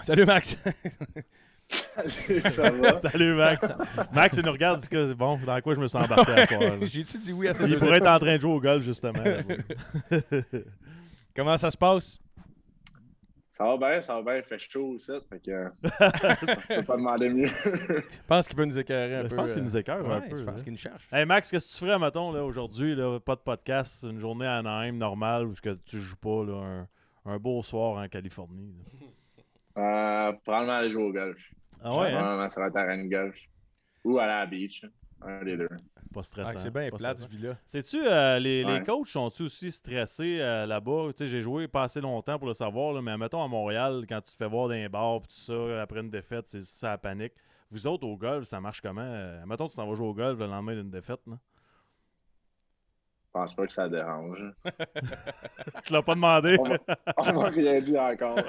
Salut Max! Salut, ça va? Salut Max. Max, il nous regarde, il dit bon, dans quoi je me sens embarqué à soir. Là. J'ai-tu dit oui à ces Il deux pourrait être en train de jouer au golf, justement. Là-bas. Comment ça se passe? Ça va bien, il fait chaud aussi, fait que je peux pas demander mieux. Je pense qu'il peut nous écœurer un Je peu. pense qu'il nous écœure un ouais, peu. je pense hein. qu'il nous cherche. Hey Max, qu'est-ce que tu ferais, mettons, là, aujourd'hui, là, pas de podcast, une journée à Anaheim normale où que tu joues pas, là, un beau soir en Californie. Probablement aller jouer au golf. Ah ouais, hein? Probablement sur un terrain de golf. Ou aller à la beach, un des deux. Pas stressant. C'est bien pas plate, ce stressant. vie-là. Sais-tu, les Ouais. coachs sont-ils aussi stressés là-bas? Tu sais, j'ai joué pas assez longtemps pour le savoir, là, mais mettons à Montréal, quand tu te fais voir dans les bars pis tout ça, après une défaite, c'est ça la panique. Vous autres, au golf, ça marche comment? Mettons tu t'en vas jouer au golf le lendemain d'une défaite, là. Je pense pas que ça dérange. Tu l'as pas demandé? On m'a rien dit encore.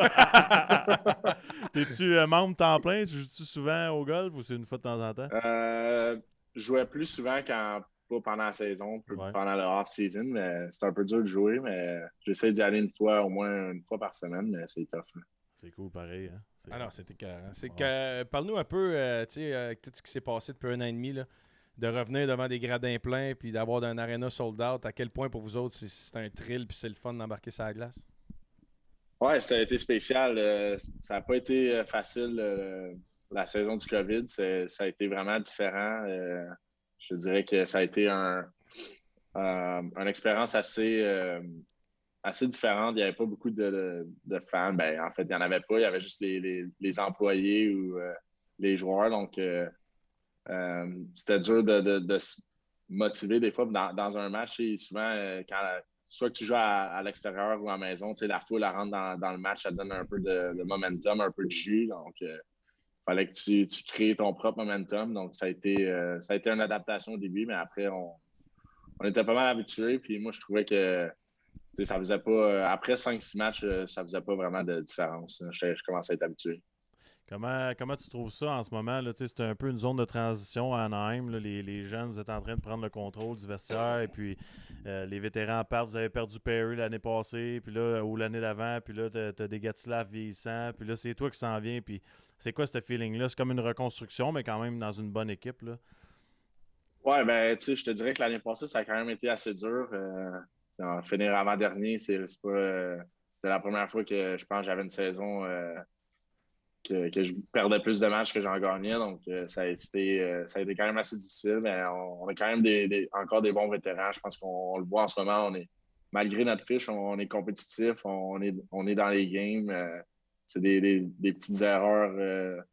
T'es-tu membre temps plein? Tu joues-tu souvent au golf ou c'est une fois de temps en temps? Je jouais plus souvent pas pendant la saison, Ouais. pendant le off-season, mais c'est un peu dur de jouer, mais j'essaie d'y aller au moins une fois par semaine, mais c'est tough. Là. C'est cool pareil. Hein? Ah non, c'était écœurant. C'est Ouais. que, parle-nous un peu, tu sais, avec tout ce qui s'est passé depuis 1 an et demi, là, de revenir devant des gradins pleins puis d'avoir un arena sold out. À quel point pour vous autres, c'est un thrill puis c'est le fun d'embarquer sur la glace? Ouais, ça a été spécial. Ça n'a pas été facile la saison du COVID. Ça a été vraiment différent. Je te dirais que ça a été une expérience assez différente. Il n'y avait pas beaucoup de fans. Ben, en fait, il n'y en avait pas. Il y avait juste les employés ou les joueurs. Donc, c'était dur de se motiver des fois. Dans un match, souvent, soit que tu joues à l'extérieur ou à la maison, la foule elle rentre dans le match, ça te donne un peu de momentum, un peu de jus. Donc, il fallait que tu crées ton propre momentum. Donc, ça a été une adaptation au début, mais après, on était pas mal habitués. Puis moi, je trouvais que ça faisait pas. Après 5-6 matchs, ça faisait pas vraiment de différence. Je commençais à être habitué. Comment tu trouves ça en ce moment? Là? C'est un peu une zone de transition à Anaheim. Là. Les jeunes, vous êtes en train de prendre le contrôle du vestiaire et puis les vétérans partent. Vous avez perdu Perry l'année passée puis là, ou l'année d'avant, puis là, t'as des Gatslav vieillissants, puis là, c'est toi qui s'en viens. Puis c'est quoi ce feeling-là? C'est comme une reconstruction, mais quand même dans une bonne équipe. Là. Ouais, ben, tu sais, je te dirais que l'année passée, ça a quand même été assez dur. Finir avant-dernier, c'est pas. C'était la première fois que je pense que j'avais une saison que je perdais plus de matchs que j'en gagnais. Donc, ça a été quand même assez difficile, mais on a quand même encore des bons vétérans. Je pense qu'on le voit en ce moment. Malgré notre fiche, on est compétitif, on est dans les games. C'est des petites erreurs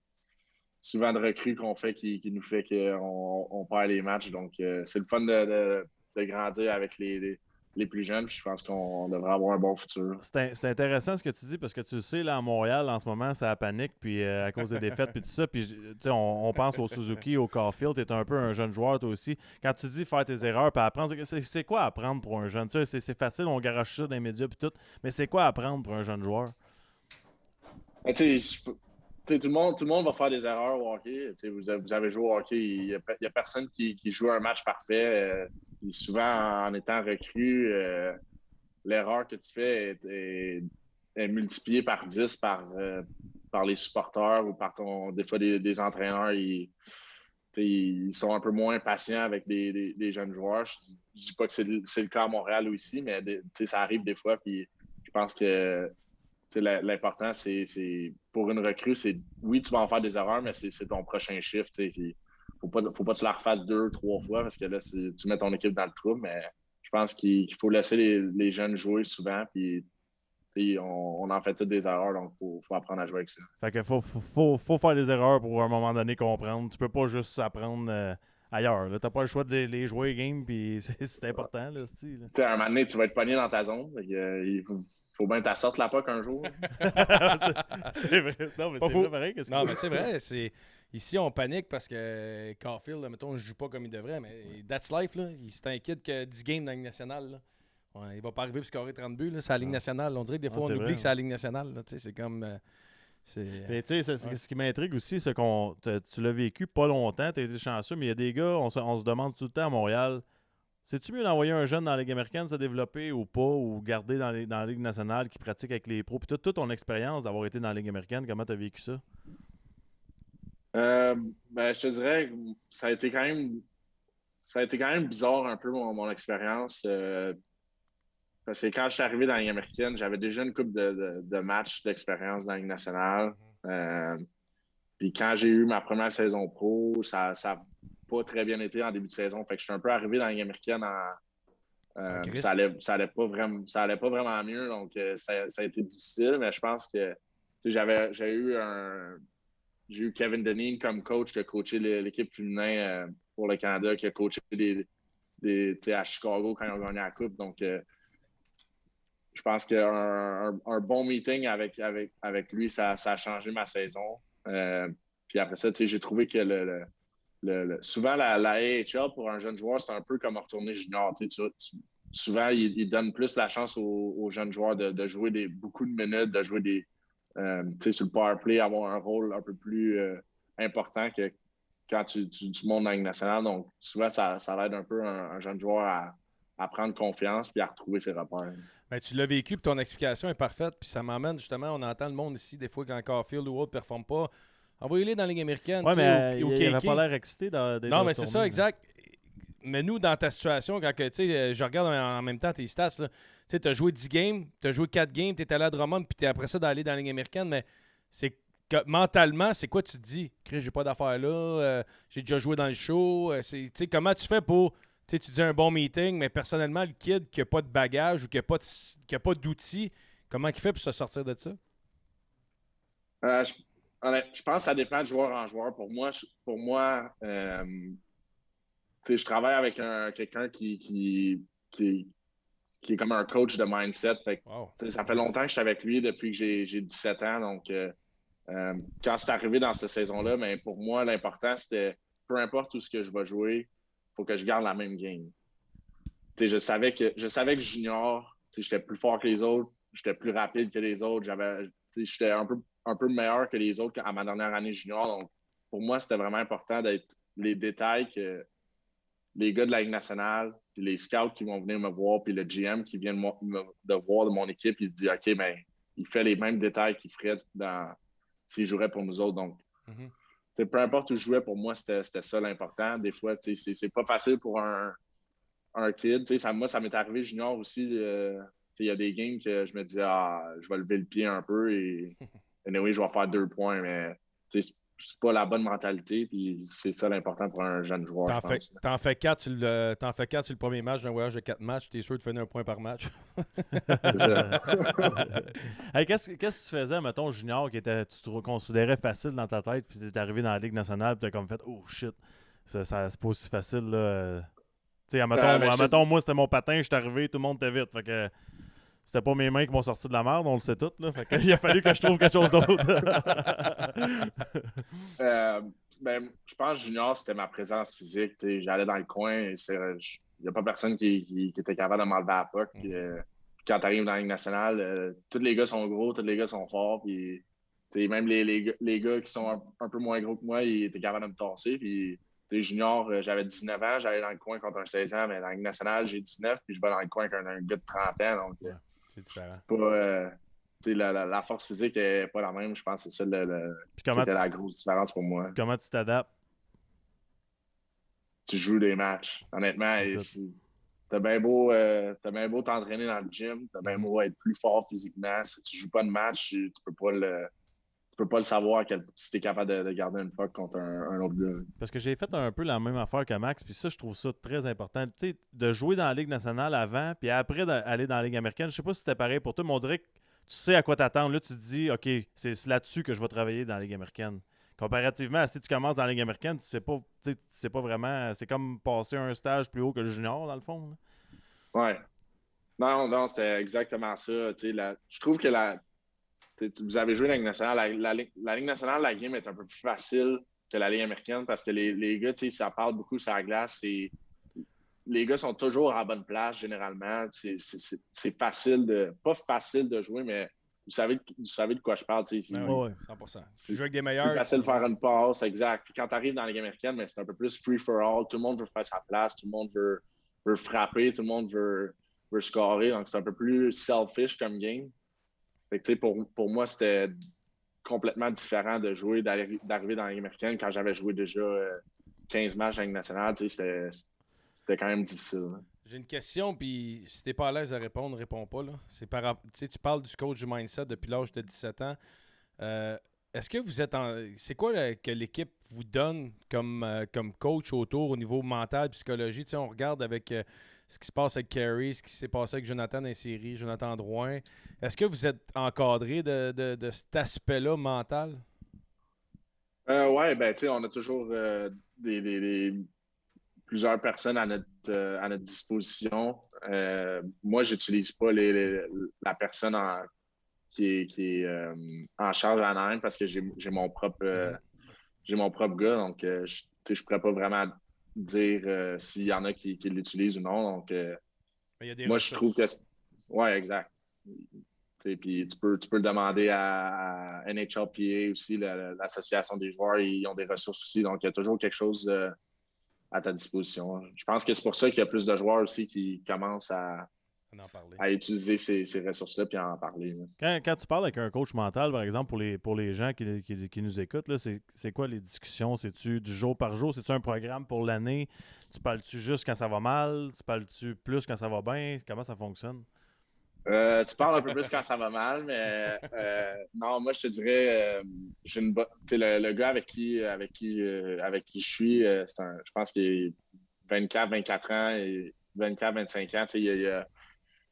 souvent de recrues qu'on fait qui nous fait qu'on perd les matchs. Donc, c'est le fun de grandir avec les plus jeunes. Puis je pense qu'on devrait avoir un bon futur. C'est intéressant ce que tu dis parce que tu le sais, là, à Montréal, en ce moment, c'est la panique puis à cause des défaites puis tout ça. Puis, tu sais, on pense au Suzuki, au Caulfield. Tu es un peu un jeune joueur, toi aussi. Quand tu dis faire tes erreurs puis apprendre, c'est quoi apprendre pour un jeune? Tu sais, c'est facile, on garoche ça dans les médias puis tout. Mais c'est quoi apprendre pour un jeune joueur? Mais tu sais, tout le monde va faire des erreurs au hockey. Vous avez joué au hockey, il y a personne qui joue un match parfait. Souvent, en étant recru, l'erreur que tu fais est multipliée par 10 par les supporters ou des fois des entraîneurs. Ils sont un peu moins patients avec des jeunes joueurs. Je ne dis pas que c'est le cas à Montréal aussi, mais ça arrive des fois. Puis je pense que l'important, c'est pour une recrue, oui, tu vas en faire des erreurs, mais c'est ton prochain chiffre. Faut pas que tu la refasses 2-3 fois parce que là, tu mets ton équipe dans le trouble, mais je pense qu'il faut laisser les jeunes jouer souvent. Puis on en fait toutes des erreurs, donc il faut apprendre à jouer avec ça. Fait que faut faire des erreurs pour à un moment donné comprendre. Tu peux pas juste apprendre ailleurs. T'as pas le choix de les jouer game, puis c'est important, là, style. À un moment donné, tu vas être pogné dans ta zone. Il faut bien que tu sortes la puck un jour. C'est vrai. Non, mais Pas c'est faux. vrai, pareil. Non, mais c'est vrai. Ici, on panique parce que Caulfield, là, mettons, ne joue pas comme il devrait, mais that's life. Là. C'est un kid qui a 10 games dans la Ligue nationale. Là. Ouais, il va pas arriver pour scorer 30 buts. C'est la Ligue nationale. On dirait que des fois, on oublie que c'est la Ligue nationale. Là, c'est comme... Mais tu sais, ce qui m'intrigue aussi, c'est tu l'as vécu pas longtemps, tu as été chanceux, mais il y a des gars, on se demande tout le temps à Montréal, C'est-tu mieux d'envoyer un jeune dans la Ligue américaine se développer ou pas, ou garder dans la Ligue nationale qui pratique avec les pros? Puis toute ton expérience d'avoir été dans la Ligue américaine, comment tu as vécu ça? Je te dirais que ça a été quand même bizarre un peu mon expérience. Parce que quand je suis arrivé dans la Ligue américaine, j'avais déjà une couple de matchs d'expérience dans la Ligue nationale. Puis quand j'ai eu ma première saison pro, ça n'a pas très bien été en début de saison. Fait que je suis un peu arrivé dans la Ligue américaine ça allait pas vraiment mieux. Donc ça a été difficile, mais je pense que j'ai eu Kevin Deneen comme coach qui a coaché l'équipe féminin pour le Canada, qui a coaché à Chicago quand ils ont gagné la Coupe. Donc je pense qu'un bon meeting avec lui, ça a changé ma saison. Puis après ça, j'ai trouvé que souvent, la AHL, pour un jeune joueur, c'est un peu comme retourner junior. Souvent, il donne plus la chance aux jeunes joueurs de jouer beaucoup de minutes, de jouer sur le power play, avoir un rôle un peu plus important que quand tu montes dans la Ligue nationale. Donc, souvent, ça aide un peu un jeune joueur à prendre confiance puis à retrouver ses repères. Ben, tu l'as vécu, puis ton explication est parfaite, puis ça m'emmène justement, on entend le monde ici, des fois, quand Caulfield ou autre ne performe pas, envoyez-les dans la Ligue américaine. Oui, mais au il n'avait KK. pas l'air excité d'être Non, mais c'est ça, retourné, exact. Mais nous, dans ta situation, quand je regarde en même temps tes stats, tu as joué 10 games, tu as joué 4 games, tu es allé à Drummond, puis tu es après ça d'aller dans la Ligue américaine, mais mentalement, c'est quoi tu te dis? Chris, j'ai pas d'affaires là, j'ai déjà joué dans le show. Comment tu fais pour... Tu dis un bon meeting, mais personnellement, le kid qui n'a pas de bagage ou qui n'a pas d'outils, comment il fait pour se sortir de ça? Je pense que ça dépend de joueur en joueur. Pour moi, je travaille avec quelqu'un qui est comme un coach de mindset. Wow. Ça fait longtemps que je suis avec lui depuis que j'ai 17 ans. Donc, quand c'est arrivé dans cette saison-là, mais pour moi, l'important, c'était peu importe où ce que je vais jouer, il faut que je garde la même game. Je savais que junior, j'étais plus fort que les autres, j'étais plus rapide que les autres, j'étais un peu meilleur que les autres à ma dernière année junior. Donc, pour moi, c'était vraiment important d'être les détails que les gars de la Ligue nationale, puis les scouts qui vont venir me voir, puis le GM qui vient de voir de mon équipe, il se dit « OK, ben, il fait les mêmes détails qu'il ferait s'il jouerait pour nous autres. » Donc, peu importe où je jouais, pour moi, c'était ça l'important. Des fois, c'est pas facile pour un kid. Moi, ça m'est arrivé junior aussi. Il y a des games que je me disais je vais lever le pied un peu et anyway, je vais faire 2 points, mais c'est pas la bonne mentalité, puis c'est ça l'important pour un jeune joueur, je pense. T'en fais 4 sur le premier match d'un voyage de 4 matchs, t'es sûr de finir un point par match. C'est ça. Hey, qu'est-ce que tu faisais, mettons, junior, tu te considérais facile dans ta tête, puis t'es arrivé dans la Ligue nationale, puis t'as comme fait « Oh shit, c'est pas aussi facile, là. » Tu sais, admettons, moi, c'était mon patin, je suis arrivé, tout le monde était vite. Fait que c'était pas mes mains qui m'ont sorti de la merde, on le sait tout, là. Fait que, il a fallu que je trouve quelque chose d'autre. Je pense que junior, c'était ma présence physique. J'allais dans le coin, il n'y a pas personne qui était capable de m'enlever à la puck. Quand tu arrives dans la Ligue nationale, tous les gars sont gros, tous les gars sont forts. Puis, même les gars qui sont un peu moins gros que moi, ils étaient capables de me tasser. Puis, junior, j'avais 19 ans, j'allais dans le coin contre un 16 ans, mais dans la Ligue nationale, j'ai 19, puis je vais dans le coin avec un gars de 30 ans. Donc, c'est différent. C'est pas, la force physique n'est pas la même. Je pense que c'est ça c'était la grosse différence pour moi. Comment tu t'adaptes? Tu joues des matchs. Honnêtement, t'as bien beau t'entraîner dans le gym, t'as bien beau être plus fort physiquement. Si tu joues pas de match, tu peux pas le savoir si tu es capable de garder une puck contre un autre gars. Parce que j'ai fait un peu la même affaire que Max, puis ça, je trouve ça très important. Tu sais, de jouer dans la Ligue nationale avant, puis après d'aller dans la Ligue américaine, je sais pas si c'était pareil pour toi, mais on dirait que tu sais à quoi t'attendre. Là, tu te dis, OK, c'est là-dessus que je vais travailler dans la Ligue américaine. Comparativement à si tu commences dans la Ligue américaine, tu sais pas vraiment. C'est comme passer un stage plus haut que le junior, dans le fond. Là. Ouais. Non, c'était exactement ça. Je trouve que vous avez joué la Ligue nationale. La Ligue nationale, la game est un peu plus facile que la Ligue américaine parce que les gars, ça parle beaucoup sur la glace. Les gars sont toujours à la bonne place, généralement. C'est facile pas facile de jouer, mais vous savez de quoi je parle. Oui, 100%. Tu joues avec des meilleurs. C'est facile de faire une passe, exact. Puis quand tu arrives dans la Ligue américaine, c'est un peu plus free for all. Tout le monde veut faire sa place. Tout le monde veut veut frapper, tout le monde veut scorer. Donc, c'est un peu plus selfish comme game. Fait que, pour moi, c'était complètement différent de jouer, d'arriver dans la Ligue américaine quand j'avais joué déjà 15 matchs dans la Ligue nationale. C'était quand même difficile. Hein. J'ai une question, puis si t'es pas à l'aise à répondre, réponds pas. Là. Tu parles du coach du mindset depuis l'âge de 17 ans. Est-ce que vous êtes c'est quoi que l'équipe vous donne comme coach autour au niveau mental, psychologie? Tu sais, on regarde avec ce qui se passe avec Carey, ce qui s'est passé avec Jonathan dans les séries, Jonathan Drouin. Est-ce que vous êtes encadré de cet aspect-là mental? Ouais, ben tu sais, on a toujours plusieurs personnes à notre disposition. Moi, j'utilise pas la personne qui est en charge à Anaheim parce que j'ai mon propre gars, donc je pourrais pas vraiment dire s'il y en a qui l'utilisent ou non. Donc Il y a des moi, ressources. je trouve que ouais, exact. Puis tu peux le demander à NHLPA aussi, l'association des joueurs, ils ont des ressources aussi, donc il y a toujours quelque chose à ta disposition. Je pense que c'est pour ça qu'il y a plus de joueurs aussi qui commencent à utiliser ces ressources-là puis à en parler. Quand tu parles avec un coach mental, par exemple, pour les gens qui nous écoutent, là, c'est quoi les discussions? C'est-tu du jour par jour? C'est-tu un programme pour l'année? Tu parles-tu juste quand ça va mal? Tu parles-tu plus quand ça va bien? Comment ça fonctionne? Tu parles un peu plus quand ça va mal, mais non, moi je te dirais, j'ai le gars avec qui je suis, je pense qu'il est 24 ans et 24-25 ans.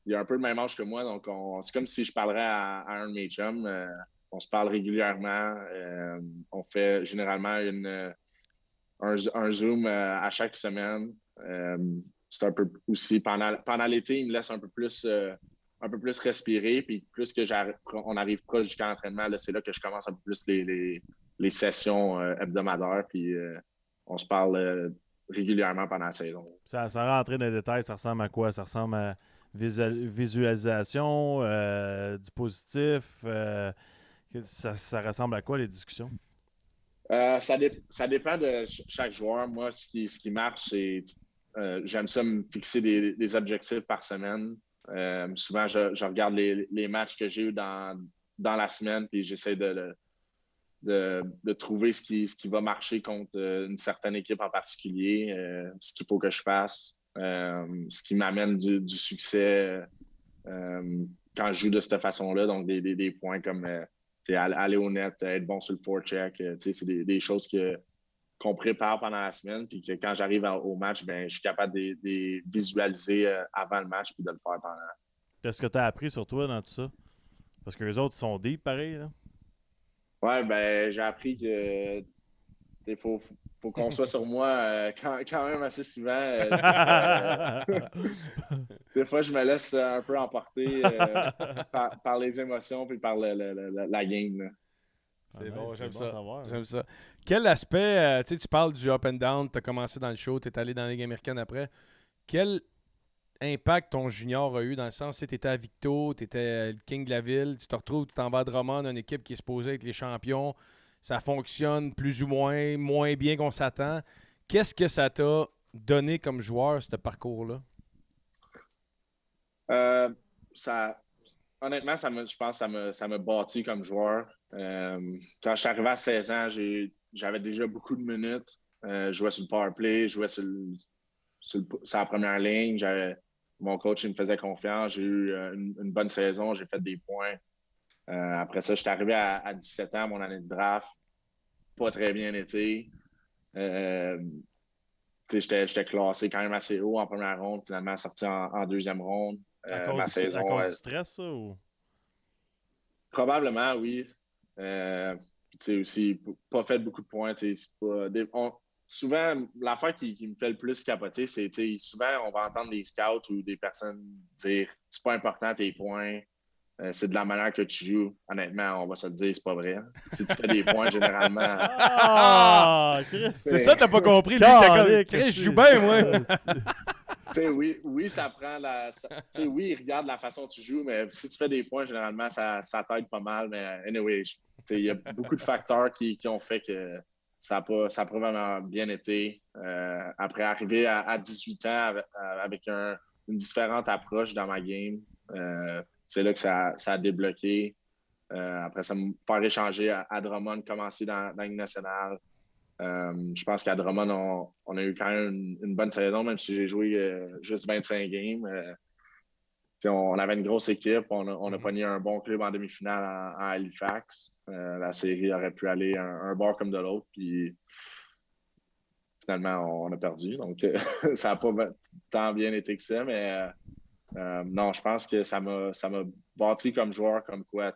Il a un peu le même âge que moi, donc c'est comme si je parlerais à un de mes chums. On se parle régulièrement. On fait généralement un Zoom à chaque semaine. C'est un peu aussi pendant l'été, il me laisse un peu plus respirer, puis plus que on arrive proche du camp d'entraînement, c'est là que je commence un peu plus les sessions hebdomadaires, puis on se parle régulièrement pendant la saison. Sans rentrer dans les détails, ça ressemble à quoi? Ça ressemble à visualisation, du positif? Ça ressemble à quoi les discussions? Ça dépend de chaque joueur. Moi, ce qui marche, c'est j'aime ça me fixer des objectifs par semaine. Souvent, je regarde les matchs que j'ai eus dans la semaine, puis j'essaie de trouver ce qui va marcher contre une certaine équipe en particulier, ce qu'il faut que je fasse, ce qui m'amène du succès quand je joue de cette façon-là. Donc, des points comme aller au net, être bon sur le forecheck, c'est des choses qu'on prépare pendant la semaine, puis que quand j'arrive au match, ben, je suis capable de visualiser avant le match puis de le faire pendant. Qu'est-ce que tu as appris sur toi dans tout ça? Parce que les autres sont deep, pareil. Là. Ouais, ben, j'ai appris que il faut qu'on soit sur moi quand même assez souvent. Des fois, je me laisse un peu emporter par les émotions puis par la game. Là. C'est bon, j'aime bon ça. Savoir, J'aime ça. Quel aspect, tu parles du up and down, tu as commencé dans le show, tu es allé dans la Ligue américaine après. Quel impact ton junior a eu dans le sens, tu étais à Victo, tu étais le king de la ville, tu te retrouves, tu t'en vas à Drummond, une équipe qui est supposée être les champions, ça fonctionne plus ou moins bien qu'on s'attend. Qu'est-ce que ça t'a donné comme joueur, ce parcours-là? Honnêtement, je pense que ça m'a bâti comme joueur. Quand je suis arrivé à 16 ans, j'avais déjà beaucoup de minutes. Je jouais sur le power play, je jouais sur la première ligne. Mon coach il me faisait confiance. J'ai eu une bonne saison, j'ai fait des points. Après ça, je suis arrivé à 17 ans, mon année de draft. Pas très bien été. J'étais classé quand même assez haut en première ronde, finalement sorti en deuxième ronde. À cause du stress, ça? Ou... Probablement, oui. Aussi, pas fait beaucoup de points. Souvent, l'affaire qui me fait le plus capoter, c'est souvent, on va entendre des scouts ou des personnes dire c'est pas important tes points, c'est de la manière que tu joues. Honnêtement, on va se le dire, c'est pas vrai. Si tu fais des points, généralement. Ah! C'est ça, t'as pas compris. Lui, Chris, je joue bien, moi. Oui, ça prend oui, il regarde la façon dont tu joues, mais si tu fais des points, généralement, ça t'aide pas mal. Mais anyway, il y a beaucoup de facteurs qui ont fait que ça a pas vraiment bien été. Après arriver à 18 ans avec une différente approche dans ma game, c'est là que ça a débloqué. Après ça, me faire échanger à Drummond, commencer dans la Ligue nationale. Je pense qu'à Drummond, on a eu quand même une bonne saison, même si j'ai joué juste 25 games. On avait une grosse équipe. On a pogné un bon club en demi-finale en Halifax. La série aurait pu aller un bord comme de l'autre. Puis finalement, on a perdu. Donc, ça n'a pas tant bien été que ça. Mais non, je pense que ça m'a bâti comme joueur, comme quoi,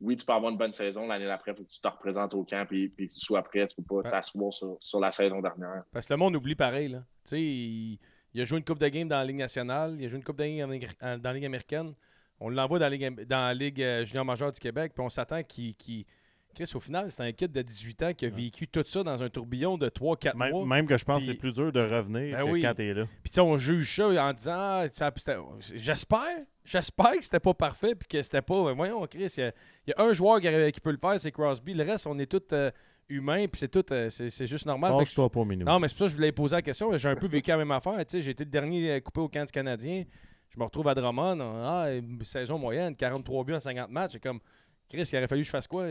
oui, tu peux avoir une bonne saison. L'année d'après, il faut que tu te représentes au camp et que tu sois prêt. Tu ne peux pas t'asseoir sur la saison dernière. Parce que le monde oublie pareil. Là. Il a joué une coupe de game dans la Ligue nationale. Il a joué une coupe de game dans la Ligue américaine. On l'envoie dans la Ligue junior majeure du Québec. Puis on s'attend Chris, au final, c'est un kid de 18 ans qui a vécu tout ça dans un tourbillon de 3-4 mois. Même que je pense que c'est plus dur de revenir quand t'es là. Puis on juge ça en disant j'espère que c'était pas parfait puis que c'était pas. Voyons, Chris, il y a un joueur qui peut le faire, c'est Crosby. Le reste, on est tous humains puis c'est tout. C'est juste normal. Lâche-toi pas, Minou. Non, mais c'est pour ça que je voulais poser la question. J'ai un peu vécu la même affaire. J'ai été le dernier coupé au camp du Canadien. Je me retrouve à Drummond. Saison moyenne, 43 buts en 50 matchs. C'est comme. Chris, il aurait fallu que je fasse quoi?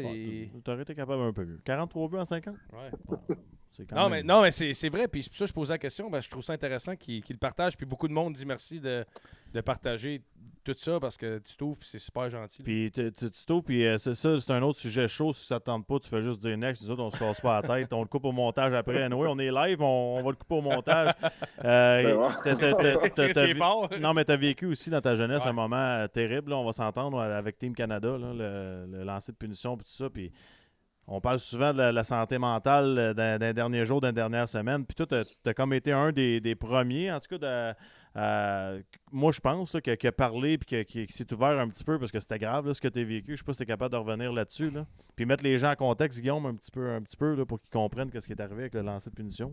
T'aurais été capable un peu mieux. 43 buts en 50? Ouais. C'est quand même... Non, mais c'est vrai. Puis c'est pour ça que je posais la question. Je trouve ça intéressant qu'il le partage. Puis beaucoup de monde dit merci de partager tout ça parce que tu t'ouvres c'est super gentil. Puis tu t'ouvres, puis c'est un autre sujet chaud. Si ça te tente pas, tu fais juste dire next. Nous autres, on se casse pas la tête. On le coupe au montage après. Anyway, on est live, on va le couper au montage. Non, mais t'as vécu aussi dans ta jeunesse un moment terrible. Là, on va s'entendre avec Team Canada, là, le lancer de punition et tout ça. Puis on parle souvent de la santé mentale d'un dernier jour, d'une dernière semaine. Puis toi, tu as comme été un des premiers, en tout cas, moi, je pense là, qui a parlé et qui s'est ouvert un petit peu parce que c'était grave là, ce que tu as vécu. Je ne sais pas si tu es capable de revenir là-dessus. Là. Puis mettre les gens en contexte, Guillaume, un petit peu là, pour qu'ils comprennent ce qui est arrivé avec le lancer de punition.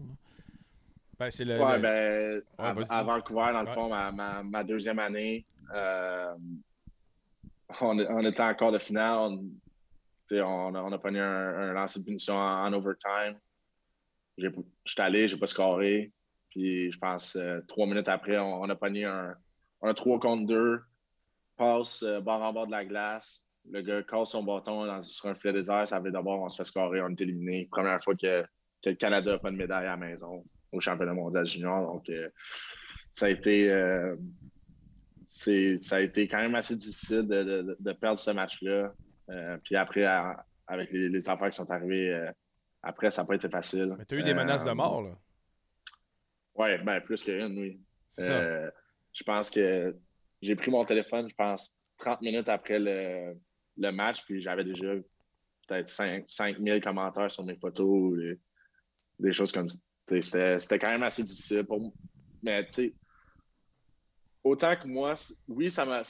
Ben, c'est à Vancouver, dans le fond, ma deuxième année, on était en quart de finale. On a pogné un lancer de punition en overtime. Je suis allé, j'ai pas scoré. Puis je pense 3 minutes après, on a pogné un 3 contre 2. Passe bord en bord de la glace. Le gars casse son bâton sur un filet désert. Ça avait d'abord, on se fait scorer, on est éliminé. Première fois que le Canada n'a pas de médaille à la maison au championnat mondial junior. Donc ça a été quand même assez difficile de perdre ce match-là. Puis après, avec les affaires qui sont arrivées, après, ça n'a pas été facile. Mais tu as eu des menaces de mort, là? Oui, ben plus qu'une, oui. Je pense que j'ai pris mon téléphone, je pense, 30 minutes après le match, puis j'avais déjà peut-être 5000 commentaires sur mes photos, des choses comme ça. C'était quand même assez difficile pour moi. Mais tu sais, autant que moi, oui, ça m'a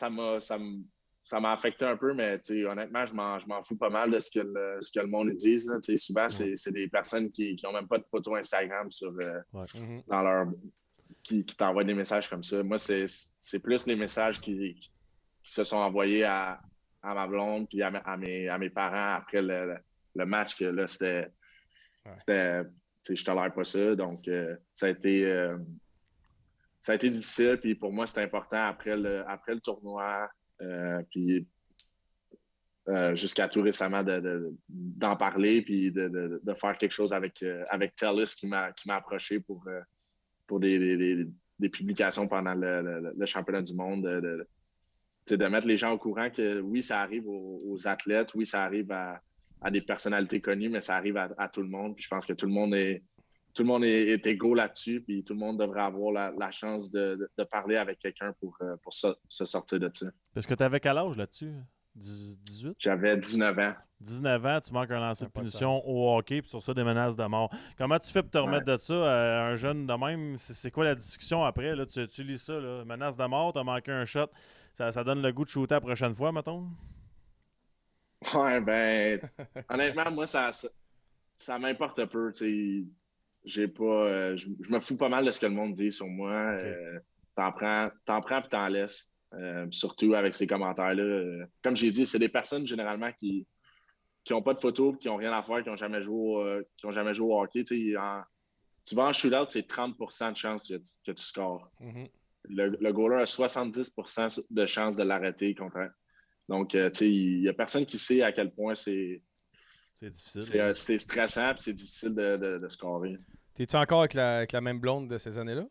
affecté un peu, mais honnêtement, je m'en fous pas mal de ce que le monde dit. Souvent, c'est des personnes qui n'ont même pas de photos Instagram dans leur qui t'envoient des messages comme ça. Moi, c'est plus les messages qui se sont envoyés à ma blonde puis à mes parents après le match que là, c'était je tolère pas ça. Donc, ça a été difficile. Puis pour moi, c'était important après le tournoi. Puis jusqu'à tout récemment d'en parler puis de faire quelque chose avec TELUS qui m'a approché pour des publications pendant le championnat du monde, de mettre les gens au courant que oui, ça arrive aux athlètes, oui, ça arrive à des personnalités connues, mais ça arrive à tout le monde. Puis je pense que tout le monde est égaux là-dessus, puis tout le monde devrait avoir la chance de parler avec quelqu'un pour se sortir de ça. Parce que tu avais quel âge là-dessus? 18? J'avais 19 ans. 19 ans, tu manques un lancer de punition au hockey, puis sur ça, des menaces de mort. Comment tu fais pour te remettre de ça? Un jeune de même, c'est quoi la discussion après? Là, tu lis ça, là, menace de mort, tu as manqué un shot, ça donne le goût de shooter la prochaine fois, mettons? Ouais, ben, honnêtement, moi, ça m'importe peu. J'ai pas, je me fous pas mal de ce que le monde dit sur moi. Okay. T'en prends puis t'en laisses. Surtout avec ces commentaires-là. Comme j'ai dit, c'est des personnes généralement qui qui n'ont pas de photos, qui n'ont rien à faire, qui n'ont jamais joué au hockey, tu vas en shootout, c'est 30% de chance que tu scores. Mhm. Le goaler a 70% de chance de l'arrêter. Donc, il n'y a personne qui sait à quel point c'est difficile. c'est stressant et c'est difficile de scorer. T'es-tu encore avec la même blonde de ces années-là?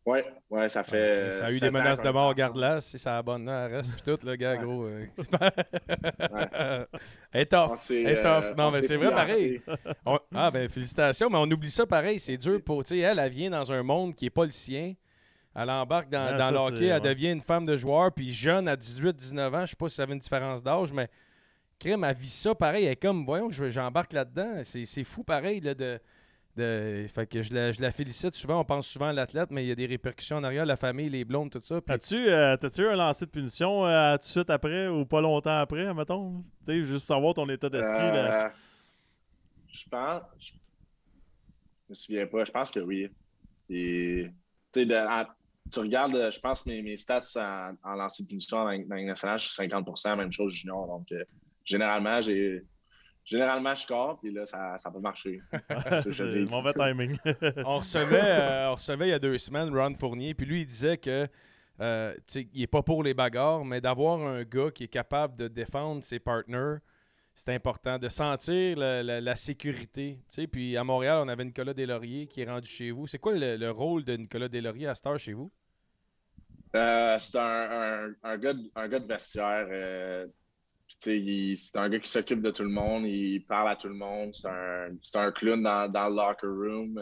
Ouais, ça fait. Ça a eu 7 des ans menaces de qu'on est mort, ensemble. garde-la. Si ça abonne, elle reste, puis tout, le gars, Ouais. gros. Ouais. Elle est tough. On s'est, Elle est tough. Non, on mais s'est c'est vrai, pareil. fiancés. Ben, félicitations, mais on oublie ça pareil. C'est dur pour. Tu sais, elle vient dans un monde qui n'est pas le sien. Elle embarque dans ça, le hockey, elle ouais. devient une femme de joueur, puis jeune, à 18-19 ans, je sais pas si ça avait une différence d'âge, mais crème, elle vit ça pareil. Elle est comme, voyons, j'embarque là-dedans. C'est fou pareil là, fait que je la félicite souvent. On pense souvent à l'athlète, mais il y a des répercussions en arrière, la famille, les blondes, tout ça. Puis... T'as-tu eu un lancer de punition tout de suite après ou pas longtemps après, mettons? Tu sais, juste pour savoir ton état d'esprit. Là. Je pense. Je me souviens pas. Je pense que oui. Et, tu regardes, je pense, mes stats en lancer de punition dans la Ligue nationale, je suis 50%, même chose junior. Donc, généralement, je score, puis là, ça peut marcher. C'est mauvais timing. on recevait il y a 2 semaines Ron Fournier, puis lui, il disait que il n'est pas pour les bagarres, mais d'avoir un gars qui est capable de défendre ses partners, c'est important. De sentir la sécurité. Puis à Montréal, on avait Nicolas Deslauriers qui est rendu chez vous. C'est quoi le rôle de Nicolas Deslauriers à cette heure chez vous? C'est un gars de vestiaire. C'est un gars qui s'occupe de tout le monde, il parle à tout le monde, c'est un clown dans le locker room.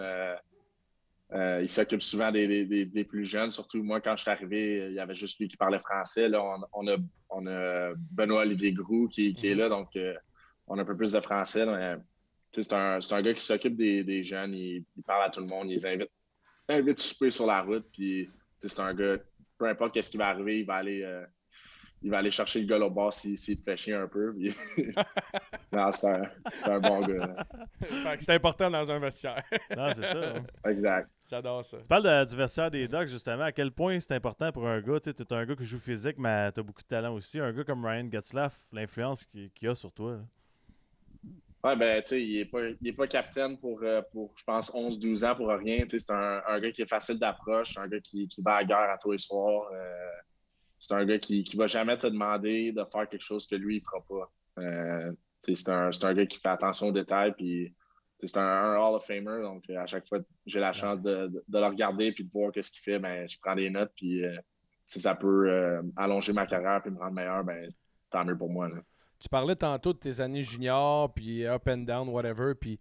Il s'occupe souvent des plus jeunes, surtout moi quand je suis arrivé, il y avait juste lui qui parlait français. Là, on a Benoît-Olivier Groux qui est là, donc on a un peu plus de français. C'est un gars qui s'occupe des jeunes, il parle à tout le monde, il les invite souper sur la route, puis c'est un gars, peu importe ce qui va arriver, il va aller chercher le gars au bar s'il te fait chier un peu. Puis... non, c'est un bon gars. C'est important dans un vestiaire. Non, c'est ça. Hein. Exact. J'adore ça. Tu parles du vestiaire des Ducks, justement. À quel point c'est important pour un gars? Tu es un gars qui joue physique, mais tu as beaucoup de talent aussi. Un gars comme Ryan Getzlaf, l'influence qu'il a sur toi. Là. Ouais, ben, tu sais, il est pas capitaine pour je pense, 11-12 ans pour rien. Tu sais, c'est un gars qui est facile d'approche, un gars qui va à la guerre à tous les soirs. C'est un gars qui va jamais te demander de faire quelque chose que lui, il fera pas. C'est un gars qui fait attention aux détails, puis c'est un Hall of Famer. Donc, à chaque fois que j'ai la chance de le regarder puis de voir ce qu'il fait, ben, je prends des notes. Puis, si ça peut allonger ma carrière puis me rendre meilleur, ben, tant mieux pour moi. Là. Tu parlais tantôt de tes années juniors, puis up and down, whatever, puis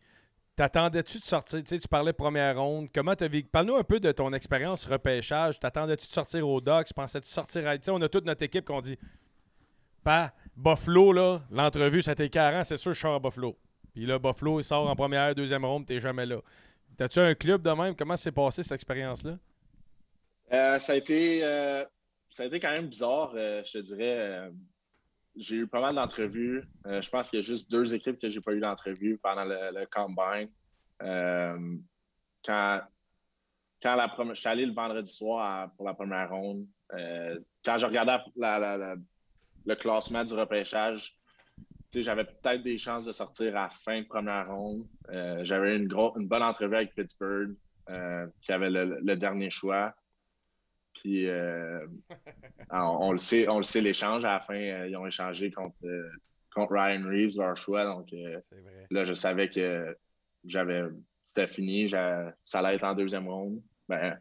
t'attendais-tu de sortir? Tu parlais première ronde. Comment t'as vécu? Parle-nous un peu de ton expérience repêchage. T'attendais-tu de sortir aux Ducks? Pensais-tu sortir à... on a toute notre équipe qu'on dit Buffalo, là, l'entrevue, c'était 40, c'est sûr, je sors à Buffalo. Puis là, Buffalo, il sort en première, deuxième ronde, t'es jamais là. T'as-tu un club de même? Comment s'est passé cette expérience-là? Ça a été quand même bizarre, je te dirais. J'ai eu pas mal d'entrevues. Je pense qu'il y a juste 2 équipes que j'ai pas eu d'entrevue pendant le Combine. Quand je suis allé le vendredi soir pour la première ronde, quand je regardais le classement du repêchage, j'avais peut-être des chances de sortir à la fin de première ronde. J'avais une bonne entrevue avec Pittsburgh, qui avait le dernier choix. Puis, on le sait, l'échange. À la fin, ils ont échangé contre Ryan Reeves, leur choix. Donc, là, je savais que c'était fini. Ça allait être en deuxième ronde. Ben,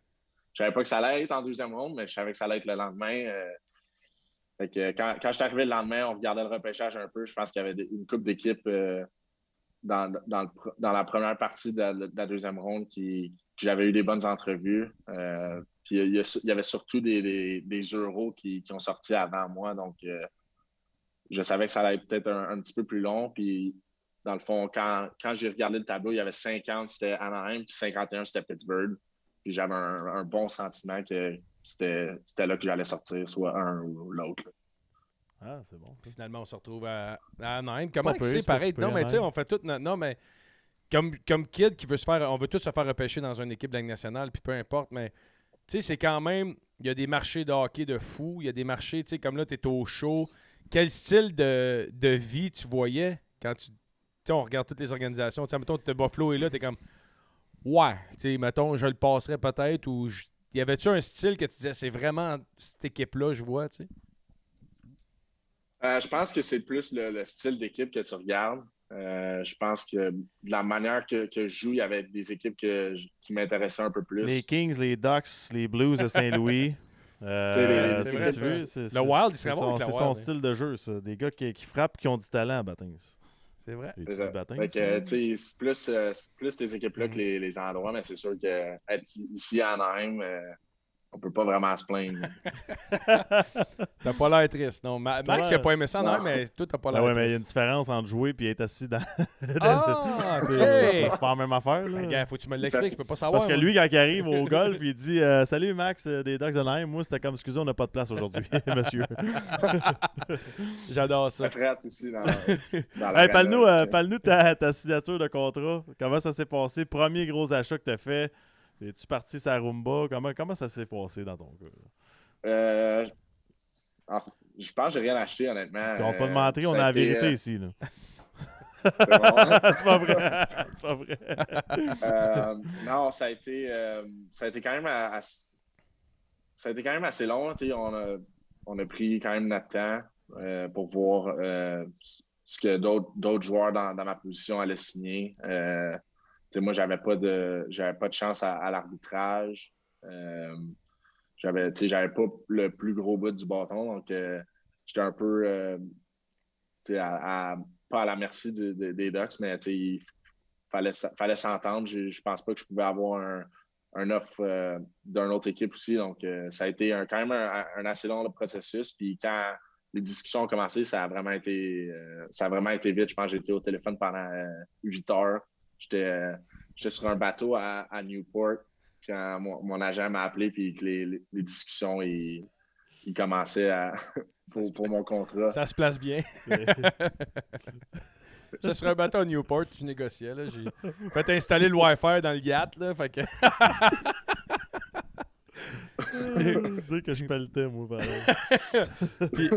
je savais pas que ça allait être en deuxième ronde, mais je savais que ça allait être le lendemain. Fait que quand je suis arrivé le lendemain, on regardait le repêchage un peu. Je pense qu'il y avait une couple d'équipes dans la première partie de la deuxième ronde que j'avais eu des bonnes entrevues. Puis il y avait surtout des euros qui ont sorti avant moi. Donc, je savais que ça allait être peut-être un petit peu plus long. Puis, dans le fond, quand j'ai regardé le tableau, il y avait 50, c'était Anaheim, puis 51, c'était Pittsburgh. Puis j'avais un bon sentiment que c'était là que j'allais sortir, soit un ou l'autre. Ah, c'est bon. Finalement, on se retrouve à Anaheim. Comment c'est pas pareil? super, Non, mais tu sais, Anaheim. on fait tout... Non, mais comme kid qui veut se faire... On veut tous se faire repêcher dans une équipe de la Ligue nationale, puis peu importe, mais... Tu sais, c'est quand même... Il y a des marchés de hockey de fou. Il y a des marchés, tu sais, comme là, tu es au show. quel style de vie tu voyais quand tu sais, on regarde toutes les organisations. Tu sais, mettons, Buffalo est là, t'es comme, ouais, tu sais, mettons, je le passerais peut-être, ou y avait-tu un style que tu disais, c'est vraiment cette équipe-là, je vois, tu sais? Je pense que c'est plus le style d'équipe que tu regardes. Je pense que de la manière que je joue, il y avait des équipes qui m'intéressaient un peu Les plus. Kings, les Ducks, les Blues de Saint-Louis. Tu sais, C'est Tu vrai, tu ça. veux, Le Wild, il serait bon avec le c'est Wild, son hein. style de jeu, ça. Des gars qui frappent qui ont du talent à Bâtins. C'est vrai. J'ai C'est dit ça. Bâtins, Fait que, ça? tu sais, c'est plus ces équipes-là que les endroits, mais c'est sûr que être ici à Anaheim, on peut pas vraiment se plaindre. T'as pas l'air triste, non. Max, il a pas aimé ça, non, Non. mais toi, t'as pas Ben l'air ouais, mais il y a une triste. différence entre jouer et être assis dans. Ah, OK! C'est pas la même affaire, là. Ben, gars, faut que tu me l'expliques, je peux pas savoir. Parce que moi. lui, quand il arrive au golf, il dit Salut Max, des Ducks de Naïm. Moi, c'était comme excusez, on n'a pas de place aujourd'hui, monsieur. J'adore Ça ça. frette aussi dans Hey, l'arena. parle-nous de ta signature de contrat. Comment ça s'est passé? Premier gros achat que tu as fait. Es-tu parti sur la Roomba? Comment ça s'est passé dans ton cas? Euh, je pense que j'ai rien acheté, honnêtement. On va pas de mentir, on Ça a a la été, vérité ici. Là. c'est bon. C'est pas vrai. C'est pas vrai. Non, ça a été quand même ça a été quand même assez long. Tu sais, on a pris quand même notre temps pour voir ce que d'autres joueurs dans ma position allaient signer. Tu sais, moi, j'avais pas de chance à l'arbitrage. J'avais pas le plus gros bout du bâton, donc j'étais un peu tu sais, pas à la merci des Ducks, mais tu sais, il fallait s'entendre. Je pense pas que je pouvais avoir un offre d'une autre équipe aussi. Donc, ça a été quand même un assez long processus. Puis quand les discussions ont commencé, ça a vraiment été vite. Je pense que j'ai été au téléphone pendant 8 heures. J'étais sur un bateau à Newport quand mon agent m'a appelé puis que les discussions ils commençaient pour mon contrat. Ça se place bien. Ça serait un bateau à Newport, tu négociais. Là. J'ai fait installer le Wi-Fi dans le yacht. Là, fait que... Dire que je pelletais, moi, pareil. Puis,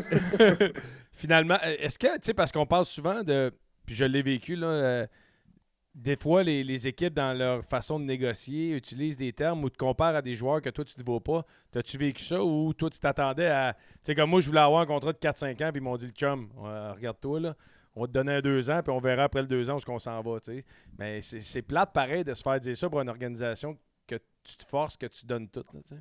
finalement, est-ce que, tu sais, parce qu'on parle souvent de. Puis je l'ai vécu, là. Des fois, les équipes, dans leur façon de négocier, utilisent des termes ou te comparent à des joueurs que toi, tu ne vaux pas. T'as-tu vécu ça ou toi, tu t'attendais à. Tu sais, comme moi, je voulais avoir un contrat de 4-5 ans, puis ils m'ont dit le chum, regarde-toi, là. On va te donner un 2 ans, puis on verra après le 2 ans où on s'en va, tu sais. Mais c'est plate pareil de se faire dire ça pour une organisation que tu te forces, que tu donnes tout, là, tu sais.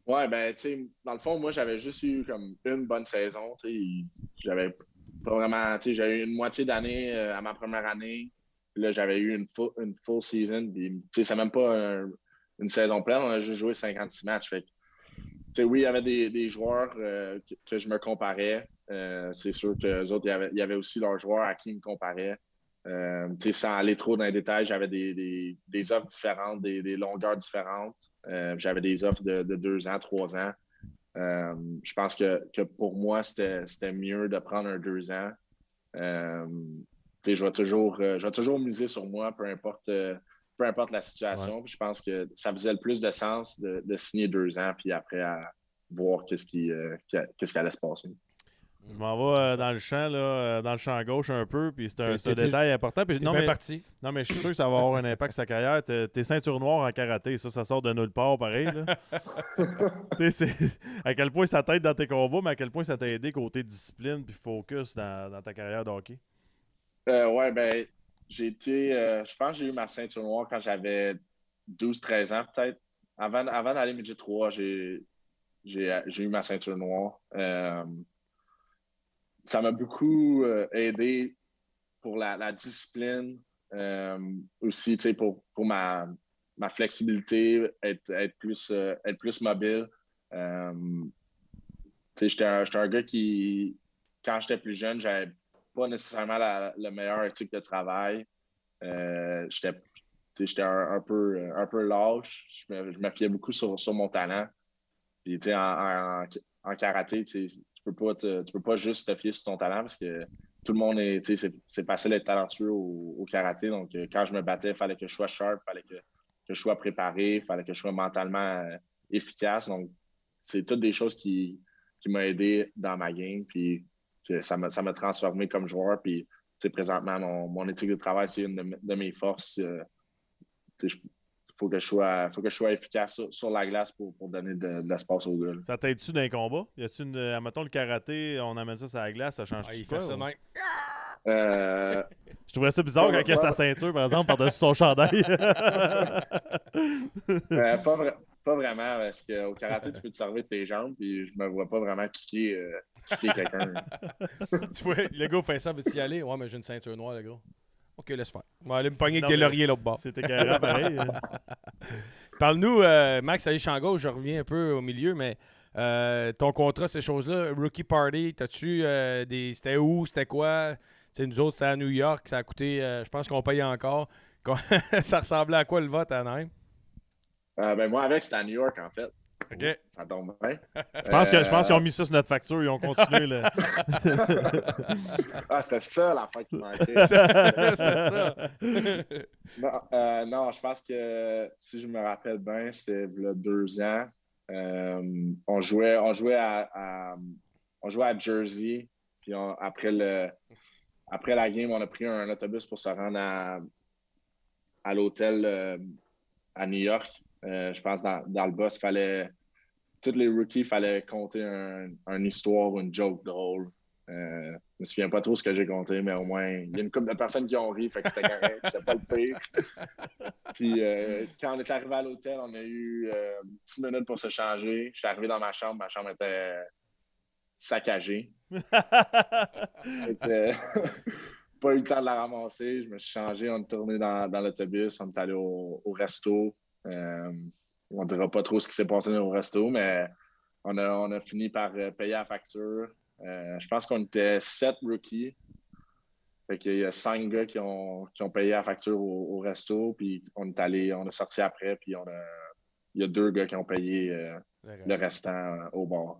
Ouais, ben, tu sais, dans le fond, moi, j'avais juste eu comme une bonne saison. Tu sais, j'avais pas vraiment. Tu sais, j'avais eu une moitié d'année à ma première année. Puis là, j'avais eu une full season. Puis, tu sais, c'est même pas une saison pleine. On a juste joué 56 matchs. Fait que, tu sais, oui, il y avait des joueurs que je me comparais. C'est sûr que autres, il y avait aussi leurs joueurs à qui ils me comparaient. Tu sais, sans aller trop dans les détails, j'avais des offres différentes, des longueurs différentes. J'avais des offres de 2 ans, 3 ans. Je pense que pour moi, c'était mieux de prendre un 2 ans. Je vais toujours miser sur moi, peu importe la situation. Ouais. Puis je pense que ça faisait le plus de sens de signer 2 ans, puis après à voir qu'est-ce qui allait se passer. Je m'en vais dans le champ, là, dans le champ gauche un peu, puis c'est un détail important. Puis, T'es bien parti. non, mais je suis sûr que ça va avoir un impact sur sa carrière. T'es ceinture noire en karaté, ça sort de nulle part, pareil. Là. Tu sais, à quel point ça t'aide dans tes combats, mais à quel point ça t'a aidé côté discipline puis focus dans ta carrière de hockey. Ouais, ben, je pense que j'ai eu ma ceinture noire quand j'avais 12-13 ans, peut-être. Avant d'aller midget 3, j'ai eu ma ceinture noire. Ça m'a beaucoup aidé pour la discipline, aussi, tu sais, pour ma flexibilité, être plus mobile. Tu sais, j'étais un gars qui, quand j'étais plus jeune, j'avais pas nécessairement le meilleur éthique de travail. J'étais un peu lâche. Je me fiais beaucoup sur mon talent. Puis, tu sais, en karaté, tu peux pas juste te fier sur ton talent parce que tout le monde est, tu sais, c'est facile d'être talentueux au karaté. Donc, quand je me battais, il fallait que je sois sharp, il fallait que je sois préparé, il fallait que je sois mentalement efficace. Donc, c'est toutes des choses qui m'a aidé dans ma game, puis que ça m'a transformé comme joueur. Puis présentement, mon éthique de travail, c'est une de mes forces. Il faut que je sois efficace sur la glace pour donner de l'espace aux gars. Ça t'aide-tu d'un combat? Y a-tu mettons le karaté, on amène ça sur la glace, ça change il quoi? fait ça même. Je trouverais ça bizarre quand il y a sa ceinture, par exemple, par-dessus son chandail. Pas vraiment, parce qu'au karaté, tu peux te servir de tes jambes, puis je me vois pas vraiment kicker quelqu'un. Tu vois, le gars fait ça, veux-tu y aller? Ouais, mais j'ai une ceinture noire, le gars. OK, laisse faire. On va aller me pogner avec des lauriers l'autre bord. C'était carrément pareil. Parle-nous, Max, allez, champ gauche, je reviens un peu au milieu, mais ton contrat, ces choses-là, Rookie Party, t'as-tu c'était où, c'était quoi? T'sais, nous autres, c'était à New York, ça a coûté, je pense qu'on paye encore. Ça ressemblait à quoi le vote à Anaheim? Moi, avec, c'était à New York, en fait. OK. Ça tombe bien. Je pense qu'ils ont mis ça sur notre facture, ils ont continué. Là. C'était ça l'affaire qui manquait. C'était ça. Non, je pense que si je me rappelle bien, c'est il y a 2 ans. On jouait à Jersey. Puis après la game, on a pris un autobus pour se rendre à l'hôtel à New York. Je pense dans le bus, tous les rookies, il fallait compter une histoire ou une joke drôle. Je me souviens pas trop ce que j'ai compté, mais au moins, il y a une couple de personnes qui ont ri, fait que c'était correct, c'était pas le pire. Puis quand on est arrivé à l'hôtel, on a eu 10 minutes pour se changer. Je suis arrivé dans ma chambre était saccagée. Pas eu le temps de la ramasser. Je me suis changé, on est tourné dans l'autobus, on est allé au resto. On ne dira pas trop ce qui s'est passé au resto, mais on a fini par payer la facture. Je pense qu'on était 7 rookies. Fait qu'il y a 5 gars qui ont payé la facture au resto, puis on a sorti après, puis il y a 2 gars qui ont payé le restant au bar.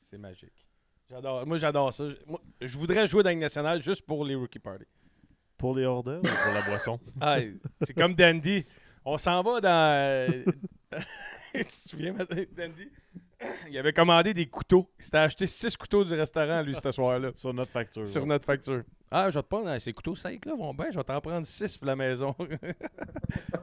C'est magique. Moi, j'adore ça. Je voudrais jouer dans la Ligue nationale juste pour les Rookie Party. Pour les hors-d'œuvre ou pour la boisson? C'est comme Dandy. On s'en va dans... Tu te souviens, Dandy? Il avait commandé des couteaux. Il s'était acheté 6 couteaux du restaurant, lui, ce soir-là. Sur notre facture. Sur notre facture. Je vais te prendre ces couteaux secs, là, vont bien. Je vais t'en prendre 6 pour la maison. Tu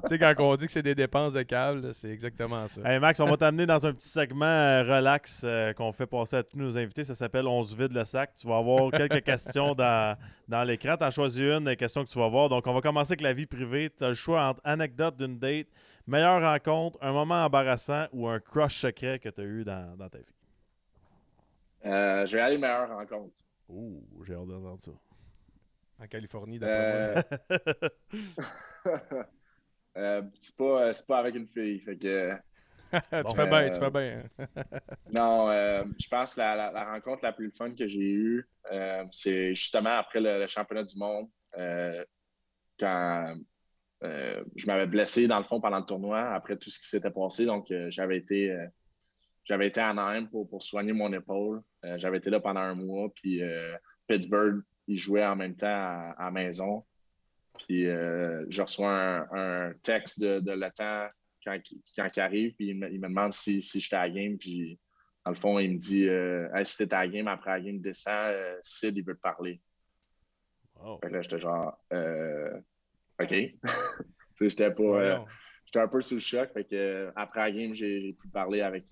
sais, quand on dit que c'est des dépenses de câble, c'est exactement ça. Hey Max, on va t'amener dans un petit segment relax qu'on fait passer à tous nos invités. Ça s'appelle On se vide le sac. Tu vas avoir quelques questions dans l'écran. Tu as choisi une des questions que tu vas voir. Donc, on va commencer avec la vie privée. Tu as le choix entre anecdote d'une date, meilleure rencontre, un moment embarrassant ou un crush secret que tu as eu dans ta vie. Je vais aller meilleure rencontre. Ouh, j'ai hâte d'entendre ça. En Californie, d'après moi. C'est pas avec une fille. Fait que, tu fais bien. Non, je pense que la rencontre la plus fun que j'ai eue, c'est justement après le championnat du monde, quand je m'avais blessé dans le fond pendant le tournoi, après tout ce qui s'était passé. Donc, j'avais été à Anaheim pour soigner mon épaule. J'avais été là pendant 1 mois, puis Pittsburgh, il jouait en même temps à la maison. Puis je reçois un texte de Letang quand il arrive, puis il me demande si j'étais à la game. Puis dans le fond, il me dit hey, si t'es à la game, après la game, descends, Sid, il veut te parler. Oh. Fait que là, j'étais genre OK. J'étais un peu sous le choc. Fait que, après la game, j'ai pu parler avec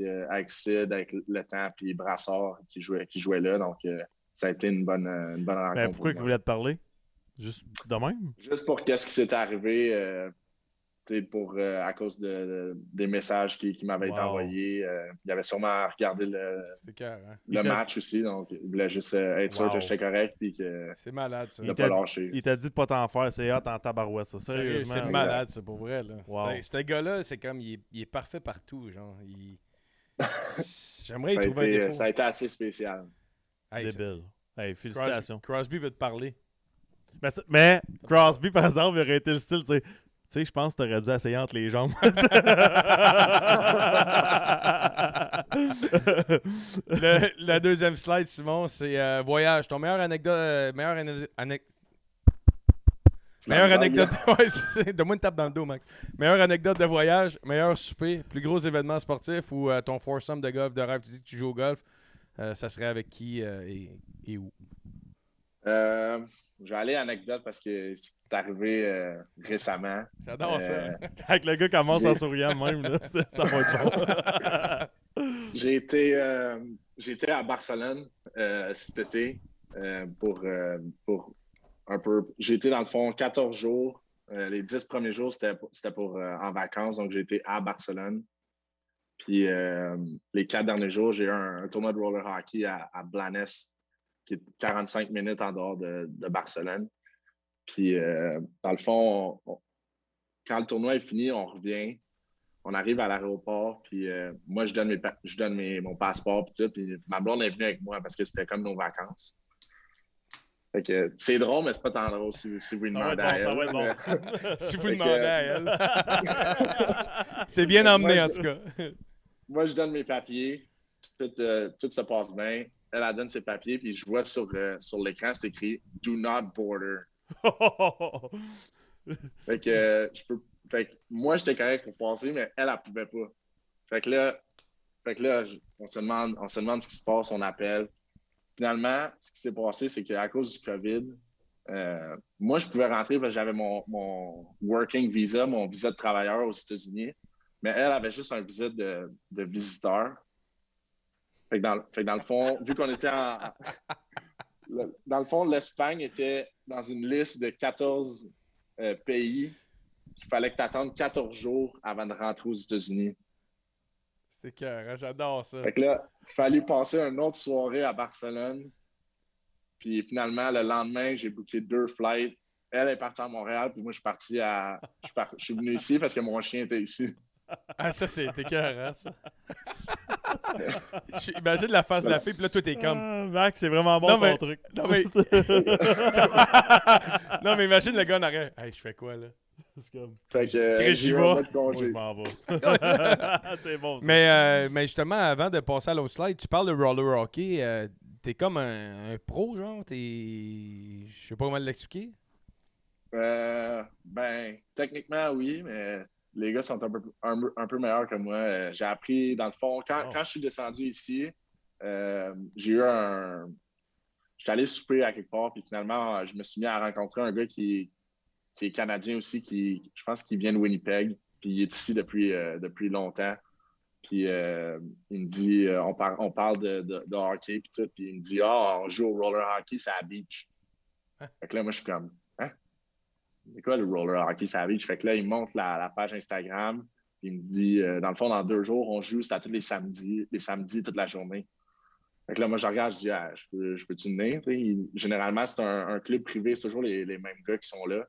Sid, avec Letang, puis Brassard qui jouait là. Donc, ça a été une bonne rencontre. Mais pourquoi il voulait te parler? Juste de même? Juste pour qu'est-ce qui s'était arrivé, à cause des messages qui m'avaient été envoyés. Il avait sûrement regardé le match aussi, donc il voulait juste être sûr que j'étais correct puis que c'est malade, ça. Il pas lâché. Il t'a dit de pas t'en faire, c'est hot en tabarouette, ça. Sérieusement. C'est malade, c'est pour vrai. Là. Wow. Ce gars-là, c'est comme, il est parfait partout, genre. J'aimerais y trouver un défaut. Ça a été assez spécial. Débile. Hey, félicitations. Crosby veut te parler. Mais Crosby, par exemple, il aurait été le style, tu sais, je pense que t'aurais dû essayer entre les jambes. La deuxième slide, Simon, c'est voyage. Ton meilleure anecdote... meilleure anecdote... Ouais, donne-moi une tape dans le dos, Max. Meilleure anecdote de voyage, meilleur souper, plus gros événement sportif ou ton foursome de golf de rêve. Tu dis que tu joues au golf. ça serait avec qui et où? Je vais aller à l'anecdote parce que c'est arrivé récemment. J'adore ça. Quand le gars commence en J'ai- souriant même, là, ça va être bon. J'ai été à Barcelone cet été pour un peu. J'ai été dans le fond 14 jours. Les 10 premiers jours, c'était pour en vacances. Donc, j'ai été à Barcelone. Puis les 4 derniers jours, j'ai eu un tournoi de roller hockey à Blanes, qui est 45 minutes en dehors de Barcelone. Puis dans le fond, quand le tournoi est fini, on revient. On arrive à l'aéroport, puis moi, je donne mon passeport, puis tout. Puis ma blonde est venue avec moi parce que c'était comme nos vacances. Fait que c'est drôle, mais c'est pas tant drôle si vous lui demandez à elle. Ça va être bon. Si vous Fait demandez que- à elle. C'est bien emmené, en tout cas. Moi, je donne mes papiers. Tout se passe bien. Elle donne ses papiers, puis je vois sur l'écran, c'est écrit « Do not border ». Fait que moi, j'étais correct pour passer, mais elle pouvait pas. Fait que là, on se demande ce qui se passe, on appelle. Finalement, ce qui s'est passé, c'est qu'à cause du COVID, moi, je pouvais rentrer parce que j'avais mon working visa, mon visa de travailleur aux États-Unis, mais elle avait juste un visa de visiteur. Fait que dans le fond, vu qu'on était dans le fond, l'Espagne était dans une liste de 14 pays qu'il fallait que tu attendes 14 jours avant de rentrer aux États-Unis. C'est cœur, j'adore ça. Fait que là, il fallait passer une autre soirée à Barcelone. Puis finalement, le lendemain, j'ai booké 2 flights. Elle est partie à Montréal, puis moi, je suis venu ici parce que mon chien était ici. Ah, ça, c'était cœur, hein, ça. Imagine la face de la fille, puis là, toi, t'es comme... Max, c'est vraiment bon Non, ton mais- truc. Non, mais... non, mais imagine le gars en arrière. Hey, je fais quoi, là? C'est comme... Fait que Chris, j'ai j'y eu vais. un mois de Moi, congé. je m'en vais. C'est bon, ça. Mais justement, avant de passer à l'autre slide, tu parles de roller hockey. T'es comme un pro, genre? Je sais pas comment l'expliquer. Techniquement, oui, mais les gars sont un peu meilleurs que moi. J'ai appris, dans le fond, quand je suis descendu ici, j'étais allé souper à quelque part, puis finalement, je me suis mis à rencontrer un gars qui est canadien aussi, je pense qu'il vient de Winnipeg, puis il est ici depuis longtemps. Puis il me dit, on parle de hockey, puis tout, puis il me dit, on joue au roller hockey, c'est à la beach. Fait que là, moi, je suis comme, hein? C'est quoi le roller hockey, c'est à la beach? Fait que là, il me montre la page Instagram, puis il me dit, dans le fond, dans 2 jours, on joue, c'est à tous les samedis, toute la journée. Fait que là, moi, je regarde, je dis, je peux-tu venir? Généralement, c'est un club privé, c'est toujours les mêmes gars qui sont là.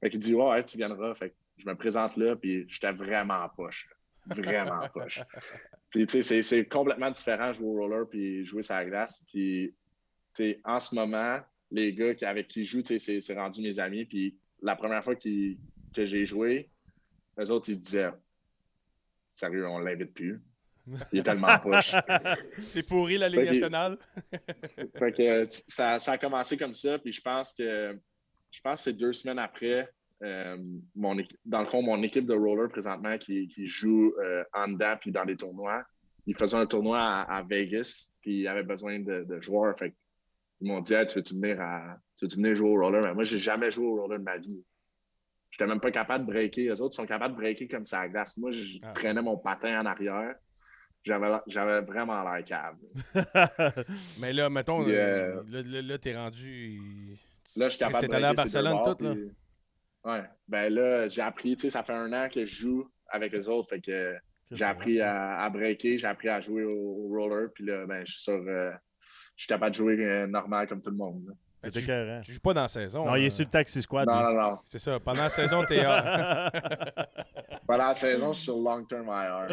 Fait qu'il dit, ouais, tu viendras. Fait que je me présente là, puis j'étais vraiment poche. Vraiment poche. Puis, tu sais, c'est complètement différent jouer au roller puis jouer sur la glace. Puis, tu sais, en ce moment, les gars avec qui je joue, tu sais, c'est rendu mes amis. Puis, la première fois que j'ai joué, eux autres, ils se disaient, sérieux, on l'invite plus. Il est tellement poche. C'est pourri, la Ligue nationale. Fait que ça a commencé comme ça, puis je pense que c'est 2 semaines après, dans le fond, mon équipe de roller présentement qui joue en dedans puis dans des tournois, ils faisaient un tournoi à Vegas, puis ils avaient besoin de joueurs. Fait ils m'ont dit, hey, tu veux-tu venir jouer au roller? Mais moi, j'ai jamais joué au roller de ma vie. J'étais même pas capable de breaker. Les autres sont capables de breaker comme ça à la glace. Moi, je traînais mon patin en arrière. J'avais vraiment l'air cave. Mais là, mettons, Puis, là t'es rendu... Là, je suis capable de allé à breaker ces 2 Barcelone bords, tout, là? puis... Ouais. Ben là, j'ai appris, tu sais, ça fait 1 an que je joue avec eux autres, fait que j'ai appris à breaker, j'ai appris à jouer au roller, puis là, ben, je suis capable de jouer normal comme tout le monde. Là. C'est écœurant. Tu joues pas dans la saison. Non, il est sur le Taxi Squad. Non. C'est ça. Pendant la saison, t'es... Pendant la saison, je suis sur long term IR.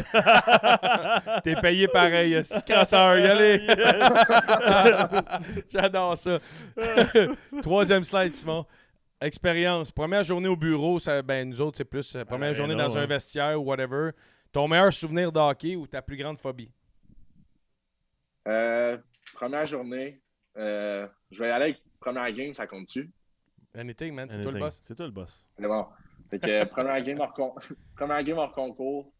T'es payé pareil. C'est crasseur, y aller. J'adore ça. 3e slide, Simon. Expérience. Première journée au bureau, nous autres, c'est plus première journée dans un vestiaire ou whatever. Ton meilleur souvenir de hockey ou ta plus grande phobie? Première journée, je vais y aller avec première game, ça compte-tu? Anything, man. C'est toi le boss. C'est toi le boss. C'est bon. Fait que première game hors concours.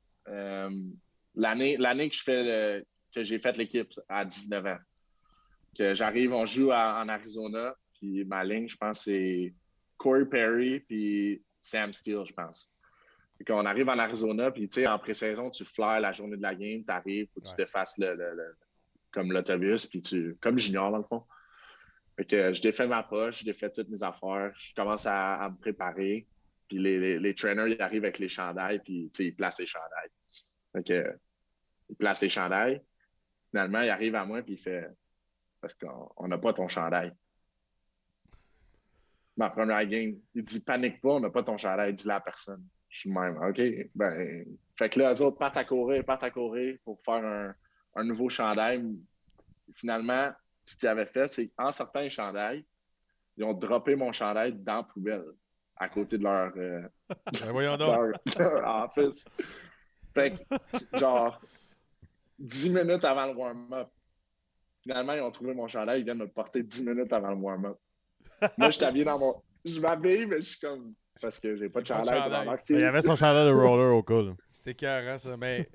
L'année que je fais que j'ai fait l'équipe à 19 ans. Que j'arrive, on joue en Arizona, puis ma ligne, je pense, c'est Corey Perry puis Sam Steele, je pense. Et qu'on arrive en Arizona, puis tu sais, en pré-saison, tu flaires la journée de la game, tu arrives, faut que tu défasses comme l'autobus, puis comme junior dans le fond. Fait que je défais ma poche, je défais toutes mes affaires, je commence à me préparer, puis les trainers, ils arrivent avec les chandails, puis tu sais, ils placent les chandails. Fait que, ils placent les chandails. Finalement, il arrive à moi, puis il fait « Parce qu'on n'a pas ton chandail. » Ma première game, il dit « Panique pas, on n'a pas ton chandail. » Dis-le à personne. Je suis même, OK. Ben, fait que là, eux autres partent à courir pour faire un nouveau chandail. Finalement, ce qu'ils avaient fait, c'est qu'en sortant les chandails, ils ont droppé mon chandail dans la poubelle, à côté de leur, voyons donc. leur office. Fait que, genre, 10 minutes avant le warm-up, finalement, ils ont trouvé mon chandail, ils viennent me le porter 10 minutes avant le warm-up. Moi, je suis habillé dans mon. Je m'habille, mais je suis comme. C'est parce que j'ai pas de chandail pour embarquer. Il y avait son chandail de roller au cas. C'était carré, ça. Mais.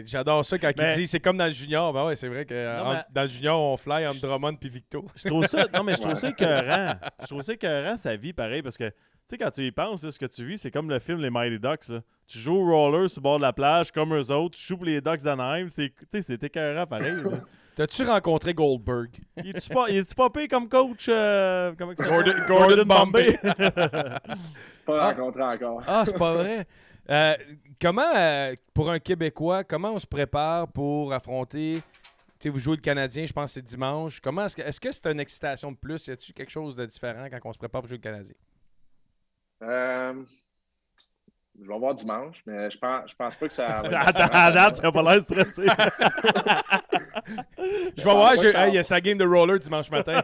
J'adore ça quand il dit c'est comme dans le junior. Ben ouais, c'est vrai que dans le junior, on fly entre Drummond puis Victo. Je trouve ça. Non, mais je trouve ça écœurant. Je trouve ça écœurant, sa vie, pareil, parce que, tu sais, quand tu y penses, là, ce que tu vis, c'est comme le film Les Mighty Ducks. Là. Tu joues au roller sur le bord de la plage, comme eux autres. Tu joues pour les Ducks d'Anaheim. C'est écœurant, pareil. T'as-tu rencontré Goldberg? Il est-tu pas payé comme coach? Comment Gordon Bombay. Pas rencontré encore. Ah, c'est pas vrai. Comment, pour un Québécois, comment on se prépare pour affronter... Tu sais, vous jouez le Canadien, je pense que c'est dimanche. Est-ce que c'est une excitation de plus? Y a-t-il quelque chose de différent quand on se prépare pour jouer le Canadien? Je vais voir dimanche, mais je pense pas que ça va être à date, tu n'as pas l'air stressé. Je vais voir, il y a sa game de roller dimanche matin.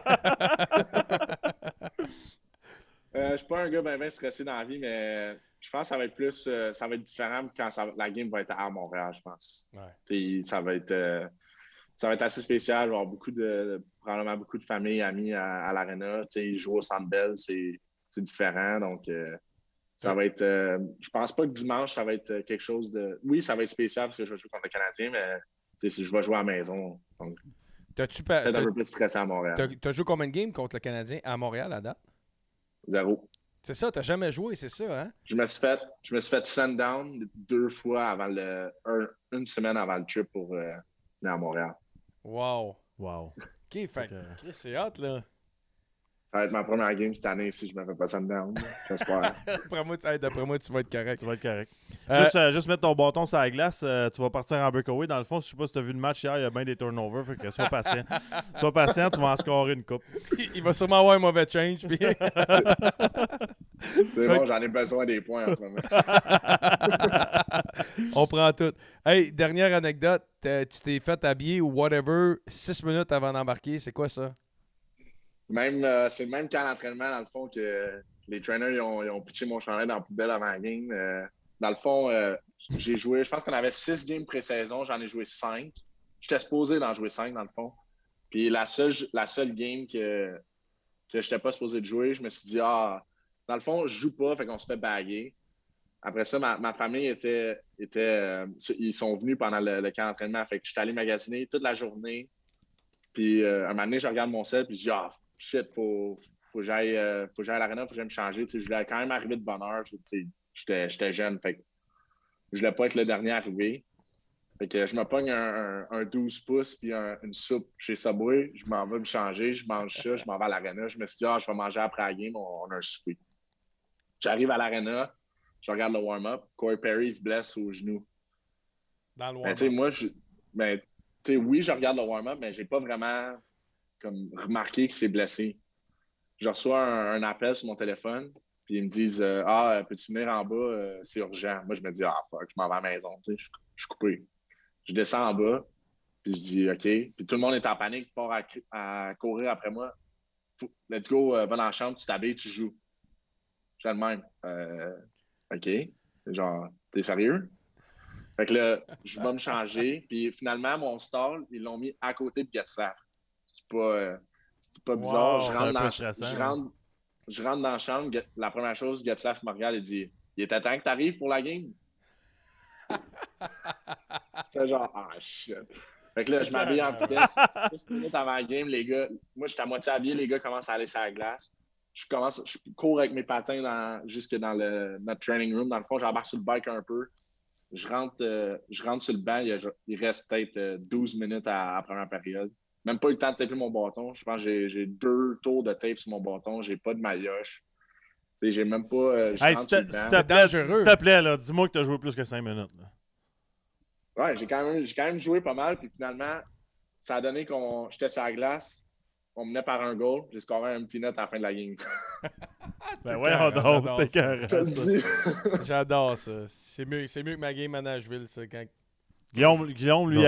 Je suis pas un gars bien stressé dans la vie, mais je pense que ça va être plus ça va être différent quand la game va être à Montréal, je pense. Ouais. Ça va être assez spécial. Il va y avoir probablement beaucoup de familles, amis à l'Arena. Ils jouent au Centre Bell, c'est différent. Donc ça va être. Je pense pas que dimanche, ça va être quelque chose de. Oui, ça va être spécial parce que je vais jouer contre le Canadien, mais si je vais jouer à la maison. Donc, peut-être un peu plus stressé à Montréal. T'as joué combien de games contre le Canadien à Montréal à date? 0. C'est ça, t'as jamais joué, c'est ça, hein? Je me suis fait send down 2 fois avant une semaine avant le trip pour venir à Montréal. Wow. OK, fait c'est hot, là. Ça va être ma première game cette année si je me fais pas send down. J'espère. D'après moi, tu vas être correct. Tu vas être correct. Juste mettre ton bâton sur la glace, tu vas partir en breakaway. Dans le fond, je sais pas si tu as vu le match hier, il y a bien des turnovers. Fait que sois patient. Sois patient, tu vas en scorer une coupe. Il va sûrement avoir un mauvais change. Puis... C'est bon, j'en ai besoin des points en ce moment. On prend tout. Hey, dernière anecdote. Tu t'es fait habiller ou whatever 6 minutes avant d'embarquer. C'est quoi ça? C'est le même camp d'entraînement, dans le fond, que les trainers ils ont pitché mon chandail dans la poubelle avant la game. Dans le fond, j'ai joué, je pense qu'on avait 6 games pré-saison, j'en ai joué 5. J'étais supposé d'en jouer 5, dans le fond. Puis la seule game que je n'étais pas supposé de jouer, je me suis dit, dans le fond, je joue pas, fait qu'on se fait baguer. Après ça, ma famille ils sont venus pendant le camp d'entraînement, fait que j'étais allé magasiner toute la journée. Puis un moment donné, je regarde mon sel, puis je dis, shit, faut que j'aille à l'aréna, faut que j'aille me changer. T'sais, je voulais quand même arriver de bonne heure. J'étais jeune, fait que je voulais pas être le dernier arrivé. Fait que je me pogne un 12 pouces puis une soupe chez Subway. Je m'en vais me changer, je mange ça, je m'en vais à l'aréna. Je me suis dit, je vais manger après la game, on a un souper. J'arrive à l'aréna, je regarde le warm-up. Corey Perry se blesse au genou. Dans le warm-up. Oui, je regarde le warm-up, mais j'ai pas vraiment comme remarqué qu'il s'est blessé. Je reçois un appel sur mon téléphone, puis ils me disent peux-tu venir en bas, c'est urgent. Moi, je me dis fuck, je m'en vais à la maison, je suis coupé. Je descends en bas, puis je dis OK. Puis tout le monde est en panique, part à courir après moi. Let's go, va dans la chambre, tu t'habilles, tu joues. Je fais le même. OK. Genre, t'es sérieux? Fait que là, je vais me changer. Puis finalement, mon stall, ils l'ont mis à côté de Getzlaff. C'est pas bizarre. Je rentre dans la chambre. La première chose, Getzlaff me regarde et dit « Il était temps que t'arrives pour la game? » J'étais genre, ah, shit. Fait que là, je m'habille en vitesse. 10 minutes avant la game, les gars, moi, j'étais à moitié habillé, les gars commencent à aller sur la glace. Je cours avec mes patins jusque dans notre training room. Dans le fond, j'embarque sur le bike un peu. Je rentre sur le banc. Il reste peut-être 12 minutes à la première période. Même pas eu le temps de taper mon bâton. Je pense que j'ai 2 tours de tape sur mon bâton. J'ai pas de maillotche. J'ai même pas. S'il te plaît, là, dis-moi que tu as joué plus que 5 minutes. Là. Ouais, j'ai quand même joué pas mal. Puis finalement, ça a donné j'étais sur la glace. On menait par un goal. J'ai scoré un petit net à la fin de la game. Ben ouais, c'était carré. J'adore ça. C'est mieux que ma game à Nashville, ça. Quand... Guillaume, lui, il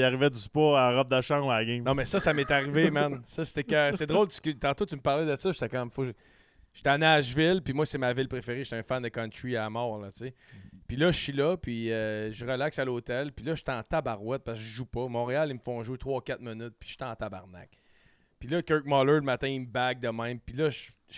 arrivait du spa en robe de chambre à la game. Non, mais ça m'est arrivé, man. Ça, c'est drôle. Tantôt, tu me parlais de ça. J'étais comme... J'étais à Nashville, puis moi, c'est ma ville préférée. J'étais un fan de country à mort, là, tu sais. Puis là, je suis là, puis je relaxe à l'hôtel. Puis là, j'étais en tabarouette parce que je joue pas. Montréal, ils me font jouer 3-4 minutes, puis j'étais en tabarnak. Puis là, Kirk Muller, le matin, il me bague de même. Puis là,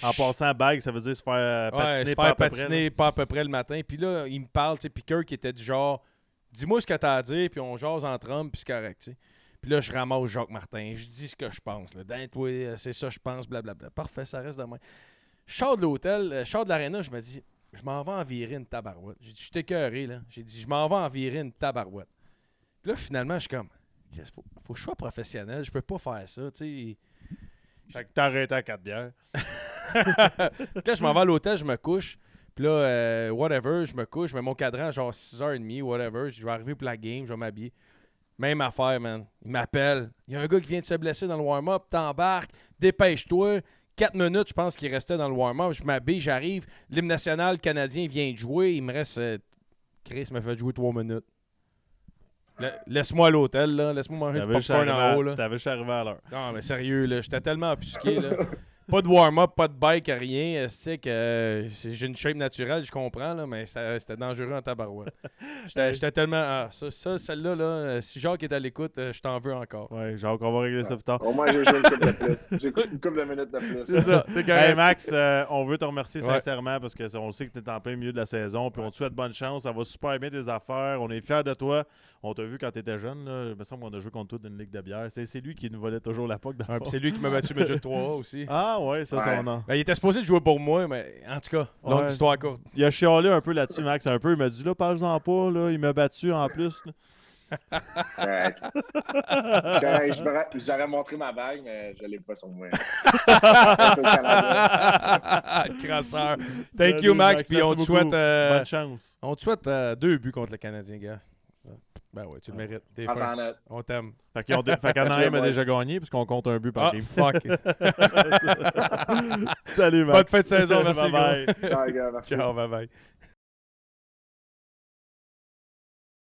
en passant à bague, ça veut dire se faire patiner, se faire patiner pas à peu près le matin. Puis là, il me parle, tu sais, puis Kirk était du genre, dis-moi ce que t'as à dire, puis on jase entre hommes, puis c'est correct, tu sais. Puis là, je ramasse Jacques Martin, je dis ce que je pense. Là. Oui, c'est ça, je pense, blablabla. Parfait, ça reste de même. Je sors de l'hôtel, je sors de l'aréna, je me dis, je m'en vais en virer une tabarouette. J'ai dit, je suis écœuré, là. J'ai dit, je m'en vais en virer une tabarouette. Puis là, finalement, je suis comme, faut que je sois professionnel, je peux pas faire ça, tu sais. Fait que t'as arrêté à 4 bières. Là, je m'en vais à l'hôtel, je me couche. Puis là, whatever, je me couche, je mets mon cadran genre 6h30, whatever. Je vais arriver pour la game, je vais m'habiller. Même affaire, man. Il m'appelle. Il y a un gars qui vient de se blesser dans le warm-up. T'embarques, dépêche-toi. 4 minutes, je pense qu'il restait dans le warm-up. Je m'habille, j'arrive. L'hymne national canadien vient de jouer. Il me reste... Chris m'a fait jouer 3 minutes. Laisse-moi à l'hôtel, là. Laisse-moi manger du popcorn en haut, là. T'avais juste arrivé à l'heure. Non, mais sérieux, là. J'étais tellement offusqué, là. Pas de warm-up, pas de bike, rien. C'est que j'ai une shape naturelle, je comprends, là, mais c'était dangereux en tabarouette. J'étais tellement... celle-là, là, si Jacques est à l'écoute, je t'en veux encore. Ouais, Jacques, on va régler ça plus tard. Au moins, j'ai joué une couple de plus. J'ai une couple de minutes de plus. C'est ça. Hey Max, on veut te remercier sincèrement parce qu'on sait que tu es en plein milieu de la saison. Puis on te souhaite bonne chance. Ça va super bien tes affaires. On est fiers de toi. On t'a vu quand tu étais jeune. Là. Il me semble qu'on a joué contre toi dans une ligue de bière. C'est lui qui nous volait toujours la POC. C'est lui qui m'a battu midget 3A aussi. Ah ouais, ça c'est son nom. Ben, il était supposé de jouer pour moi, mais en tout cas, longue histoire courte. Il a chialé un peu là-dessus, Max. Un peu. Il m'a dit là, parle-en pas. Là. Il m'a battu en plus. Je vous aurais montré ma bague, mais je ne l'ai pas sur moi. Crasseur. Thank you, Max. Puis on te souhaite. Bonne chance. On te souhaite 2 buts contre le Canadien, gars. Ben ouais, tu le mérites. On t'aime. Fait qu'Anaheim a déjà gagné puisqu'on compte un but par game. Fuck. Salut, Max. Bonne fin de saison. Merci, bye. Bye, gars. Merci. Ciao, bye bye.